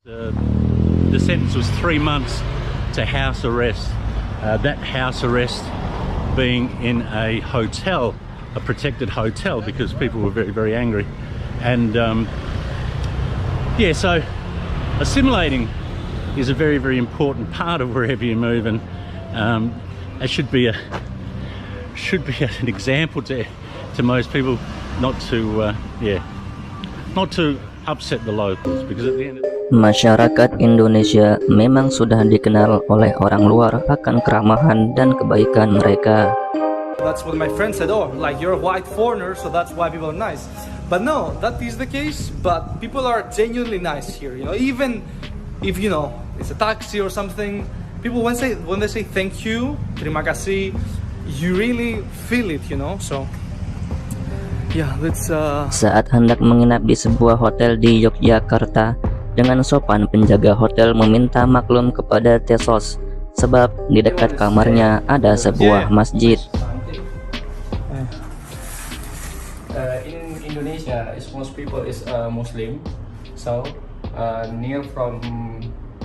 The sentence was 3 months to house arrest. That house arrest being in a hotel, a protected hotel, because people were very, very angry. And yeah, so assimilating is a very, very important part of wherever you move, and it should be an example to most people not to upset the locals, because at the end of Masyarakat Indonesia memang sudah dikenal oleh orang luar akan keramahan dan kebaikan mereka. That's what my friend said, oh, like you're a white foreigner, so that's why people are nice. But no, that is the case, but people are genuinely nice here, you know, even if, you know, it's a taxi or something, people when they say thank you, terima kasih, you really feel it, you know, so yeah, let's Saat hendak menginap di sebuah hotel di Yogyakarta, dengan sopan penjaga hotel meminta maklum kepada Tesos, sebab di dekat kamarnya ada sebuah masjid. In Indonesia, most people is Muslim, so near from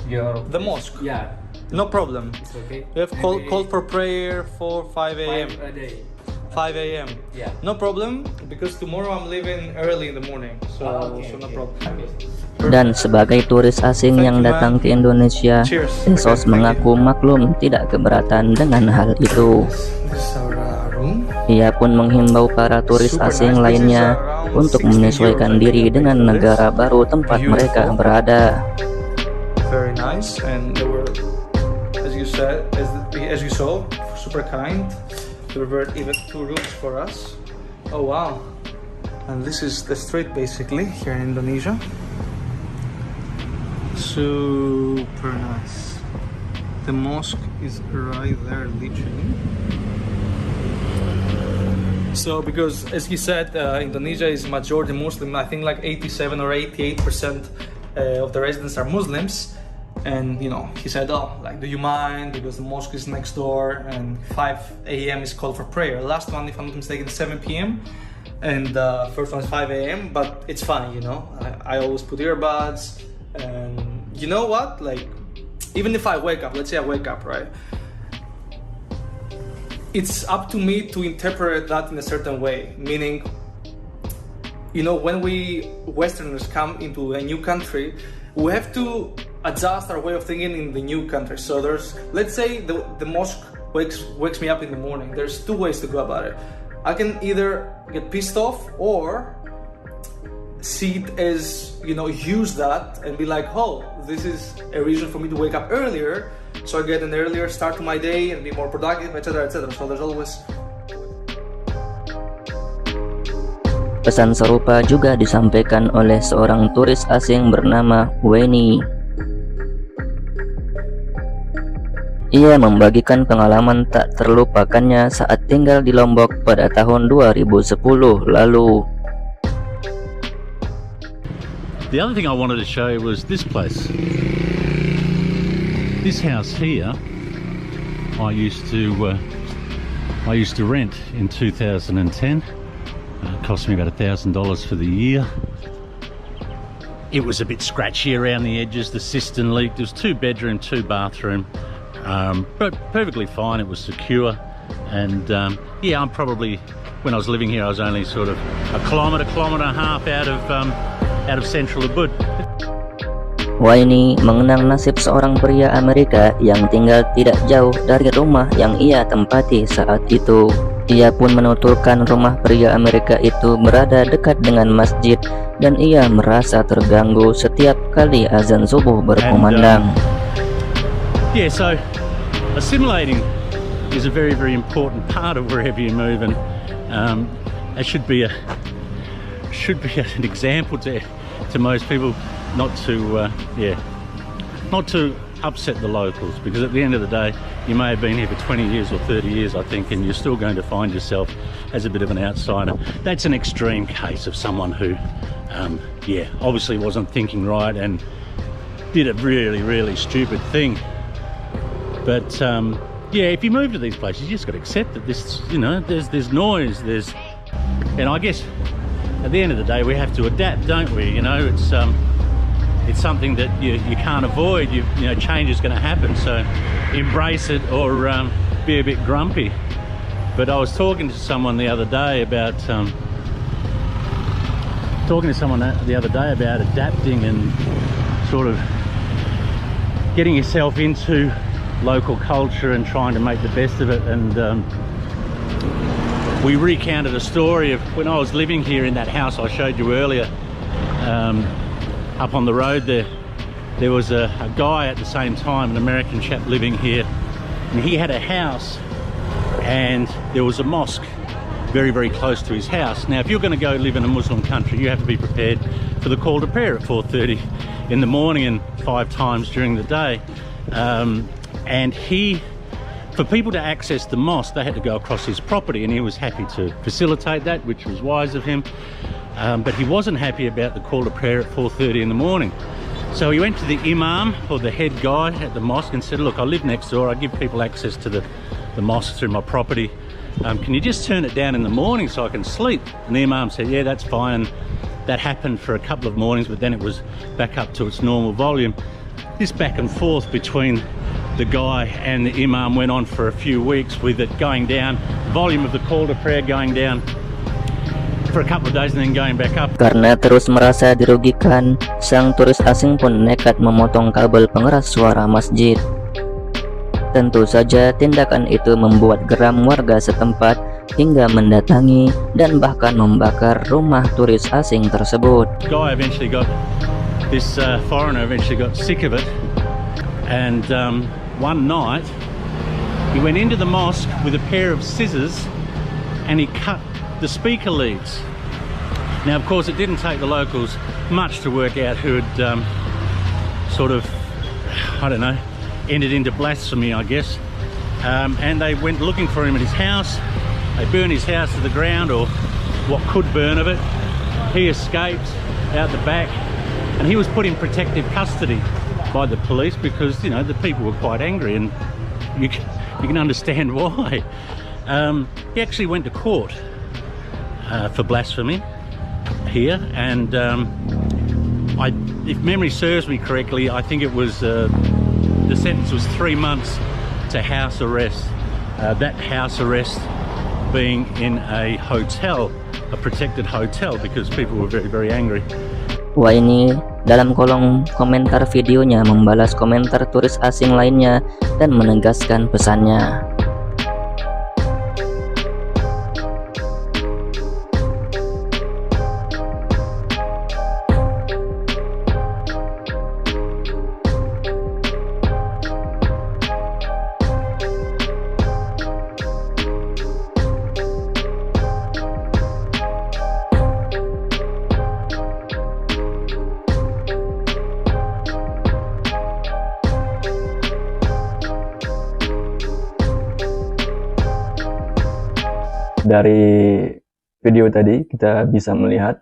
the mosque. Yeah, no problem. it's okay. We have called for prayer for 5 a.m. 5 a day. 5 a.m. Yeah. No problem, because tomorrow I'm leaving early in the morning, so, Okay, so no okay. problem. Dan sebagai turis asing yang datang ke Indonesia, Tesos mengaku maklum tidak keberatan dengan hal itu. This is our room. Ia pun menghimbau para turis asing lainnya untuk menyesuaikan diri dengan negara baru tempat mereka berada. Very nice, and they were, as you said, as you saw, super kind. They prepared even 2 rooms for us. Oh wow! And this is the street basically here in Indonesia. Super nice. The mosque is right there, literally. So, because as you said, Indonesia is majority Muslim. I think like 87 or 88% of the residents are Muslims. And you know, he said, oh, like, do you mind, because the mosque is next door, and 5 a.m. is called for prayer. Last one, if I'm not mistaken, 7 p.m. and first one is 5 a.m. But it's funny, you know, I always put earbuds, and you know what, like, even if I wake up, let's say I wake up, right, it's up to me to interpret that in a certain way, meaning, you know, when we Westerners come into a new country, we have to adjust our way of thinking in the new country. So there's, let's say the mosque wakes me up in the morning. There's 2 ways to go about it. I can either get pissed off or see it as, you know, use that and be like, oh, this is a reason for me to wake up earlier, so I get an earlier start to my day and be more productive, etc., etc. So there's always. Pesan serupa juga disampaikan oleh seorang turis asing bernama Weni. Ia membagikan pengalaman tak terlupakannya saat tinggal di Lombok pada tahun 2010 lalu. The other thing I wanted to show you was this place. This house here, I used to rent in 2010. It cost me about $1,000 for the year. It was a bit scratchy around the edges. The cistern leaked. It was 2 bedroom, 2 bathroom, but perfectly fine. It was secure, and yeah, I'm probably, when I was living here, I was only sort of a kilometre and a half out of central Ubud. Waini mengenang nasib seorang pria Amerika yang tinggal tidak jauh dari rumah yang ia tempati saat itu. Ia pun menuturkan rumah pria Amerika itu berada dekat dengan masjid dan ia merasa terganggu setiap kali azan subuh berkumandang. Yeah, so assimilating is a very, very important part of wherever you move, and it should be an example to most people not to upset the locals, because at the end of the day, you may have been here for 20 years or 30 years, I think, and you're still going to find yourself as a bit of an outsider. That's an extreme case of someone who obviously wasn't thinking right and did a really, really stupid thing. But yeah, if you move to these places, you just got to accept that this, you know, there's noise, and I guess at the end of the day we have to adapt, don't we? You know, it's something that you can't avoid. You know, change is going to happen, so embrace it or be a bit grumpy. But I was talking to someone the other day about adapting and sort of getting yourself into local culture and trying to make the best of it. And we recounted a story of when I was living here in that house I showed you earlier, up on the road there was a guy at the same time, an American chap living here, and he had a house and there was a mosque very, very close to his house. Now, if you're going to go live in a Muslim country, you have to be prepared for the call to prayer at 4:30 in the morning and 5 times during the day. And for people to access the mosque, they had to go across his property, and he was happy to facilitate that, which was wise of him. But he wasn't happy about the call to prayer at 4:30 in the morning. So he went to the imam, or the head guy at the mosque, and said, look, I live next door, I give people access to the mosque through my property. Can you just turn it down in the morning so I can sleep? And the imam said, yeah, that's fine. And that happened for a couple of mornings, but then it was back up to its normal volume. This back and forth between the guy and the imam went on for a few weeks, with it going down, volume of the call to prayer going down for a couple of days and then going back up. Karena terus merasa dirugikan, sang turis asing pun nekat memotong kabel pengeras suara masjid. Tentu saja tindakan itu membuat geram warga setempat hingga mendatangi dan bahkan membakar rumah turis asing tersebut. This foreigner eventually got sick of it, and one night he went into the mosque with a pair of scissors and he cut the speaker leads. Now, of course, it didn't take the locals much to work out who had sort of, I don't know, entered into blasphemy, I guess. And they went looking for him at his house. They burned his house to the ground, or what could burn of it. He escaped out the back, and he was put in protective custody by the police because, you know, the people were quite angry, and you can understand why. He actually went to court for blasphemy here, and if memory serves me correctly, I think it was the sentence was 3 months to house arrest. That house arrest being in a hotel, a protected hotel, because people were very, very angry. Wah, ini dalam kolom komentar videonya membalas komentar turis asing lainnya dan menegaskan pesannya. Dari video tadi kita bisa melihat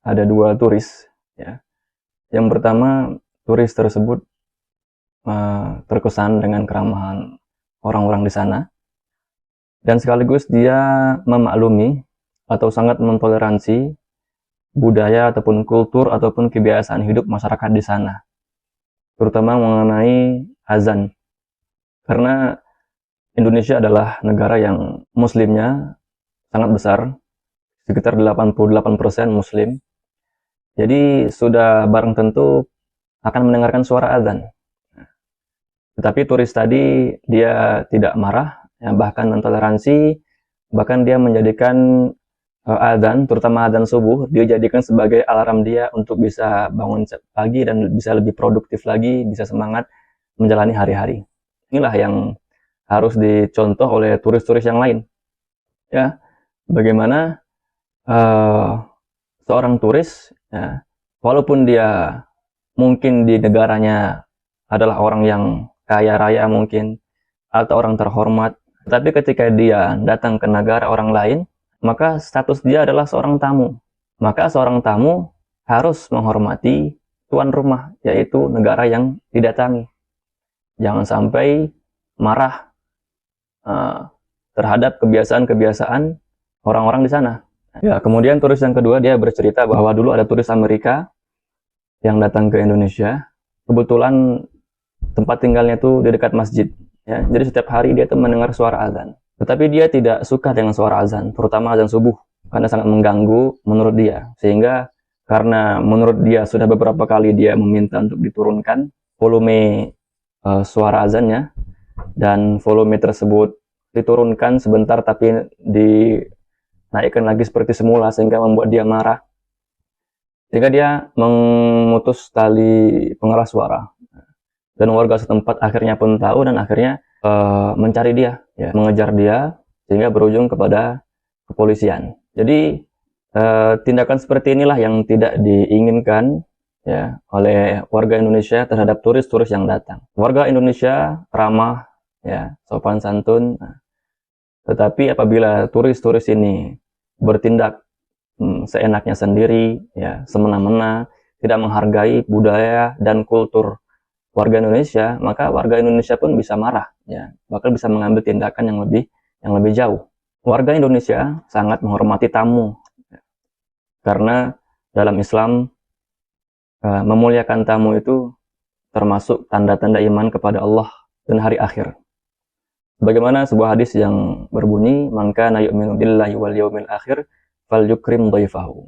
ada 2 turis, ya. Yang pertama, turis tersebut terkesan dengan keramahan orang-orang di sana, dan sekaligus dia memaklumi atau sangat mentoleransi budaya ataupun kultur ataupun kebiasaan hidup masyarakat di sana, terutama mengenai azan, karena Indonesia adalah negara yang muslimnya sangat besar, sekitar 88% muslim. Jadi sudah barang tentu akan mendengarkan suara azan. Tetapi turis tadi dia tidak marah, ya, bahkan mentoleransi, bahkan dia menjadikan azan, terutama azan subuh, dia jadikan sebagai alarm dia untuk bisa bangun pagi dan bisa lebih produktif lagi, bisa semangat menjalani hari-hari. Inilah yang harus dicontoh oleh turis-turis yang lain, ya. Bagaimana seorang turis, ya, walaupun dia mungkin di negaranya adalah orang yang kaya raya mungkin, atau orang terhormat, tapi ketika dia datang ke negara orang lain, maka status dia adalah seorang tamu. Maka seorang tamu harus menghormati tuan rumah, yaitu negara yang didatangi. Jangan sampai marah terhadap kebiasaan-kebiasaan orang-orang di sana. Ya, kemudian turis yang kedua, dia bercerita bahwa dulu ada turis Amerika yang datang ke Indonesia. Kebetulan tempat tinggalnya itu di dekat masjid, ya. Jadi setiap hari dia tuh mendengar suara azan. Tetapi dia tidak suka dengan suara azan, terutama azan subuh, karena sangat mengganggu menurut dia. Sehingga karena menurut dia sudah beberapa kali dia meminta untuk diturunkan volume suara azannya, dan volume tersebut diturunkan sebentar tapi dinaikkan lagi seperti semula, sehingga membuat dia marah. Sehingga dia memutus tali pengeras suara. Dan warga setempat akhirnya pun tahu dan akhirnya mencari dia, ya, mengejar dia, sehingga berujung kepada kepolisian. Jadi tindakan seperti inilah yang tidak diinginkan, ya, oleh warga Indonesia terhadap turis-turis yang datang. Warga Indonesia ramah, ya, sopan santun. Tetapi apabila turis-turis ini bertindak seenaknya sendiri, ya, semena-mena, tidak menghargai budaya dan kultur warga Indonesia, maka warga Indonesia pun bisa marah, ya, bahkan bisa mengambil tindakan yang lebih jauh. Warga Indonesia sangat menghormati tamu, ya, karena dalam Islam memuliakan tamu itu termasuk tanda-tanda iman kepada Allah dan hari akhir. Bagaimana sebuah hadis yang berbunyi, "Man kana yu'minu billahi wal yawmil akhir falyukrim dhaifahu."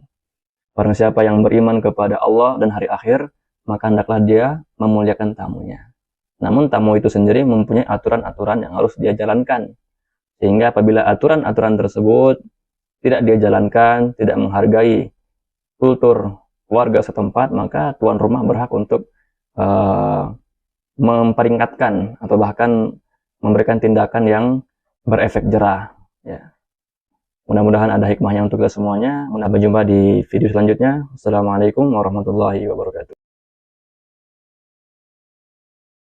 Barang siapa yang beriman kepada Allah dan hari akhir, maka hendaklah dia memuliakan tamunya. Namun tamu itu sendiri mempunyai aturan-aturan yang harus dia jalankan. Sehingga apabila aturan-aturan tersebut tidak dia jalankan, tidak menghargai kultur warga setempat, maka tuan rumah berhak untuk memperingatkan atau bahkan memberikan tindakan yang berefek jera, ya. Mudah-mudahan ada hikmahnya untuk kita semuanya. Sampai jumpa di video selanjutnya. Assalamualaikum warahmatullahi wabarakatuh.